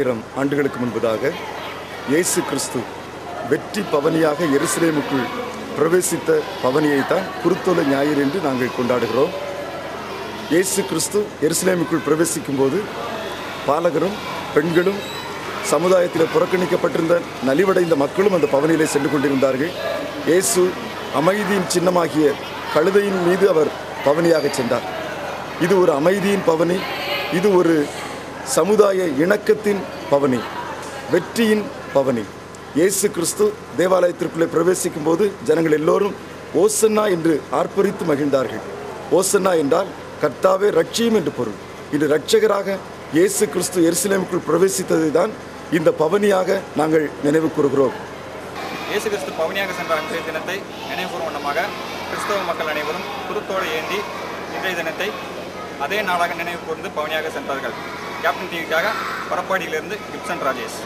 2000 ஆண்டுகளுக்கு முன்பதாக இயேசு கிறிஸ்து வெற்றி பவனியாக எருசலேமுக்குள் பிரவேசித்த பவனியைத்தான் குருத்தோலை ஞாயிறு என்று நாங்கள் கொண்டாடுகிறோம். இயேசு கிறிஸ்து எருசலேமுக்குள் பிரவேசிக்கும் போது பாலகரும் பெண்களும் சமுதாயத்தில் புறக்கணிக்கப்பட்டிருந்த நலிவடைந்த மக்களும் அந்த பவனியிலே சென்று கொண்டிருந்தார்கள். இயேசு அமைதியின் சின்னமாகிய கழுதையின் மீது அவர் பவனியாக சென்றார். இது ஒரு அமைதியின் பவனி, இது ஒரு சமுதாய இணக்கத்தின் பவனி, வெற்றியின் பவனி. இயேசு கிறிஸ்து தேவாலயத்திற்குள்ளே பிரவேசிக்கும் போது ஜனங்கள் எல்லோரும் ஓசன்னா என்று ஆர்ப்பரித்து மகிழ்ந்தார்கள். ஓசன்னா என்றால் கர்த்தாவே ரட்சியும் என்று பொருள். இது இரட்சகராக இயேசு கிறிஸ்து எருசலேமுக்குள் பிரவேசித்ததை தான் இந்த பவனியாக நாங்கள் நினைவு கூறுகிறோம். இயேசு கிறிஸ்து பவனியாக சென்ற அன்றைய தினத்தை நினைவுகூறும் வண்ணமாக கிறிஸ்தவ மக்கள் அனைவரும் குருத்தோலை ஏந்தி இன்றைய தினத்தை அதே நாளாக நினைவு கூர்ந்து பவனியாக சென்றார்கள். கேப்டன் டிவிக்காக பரப்பாடியிலிருந்து கிப்சன் ராஜேஷ்.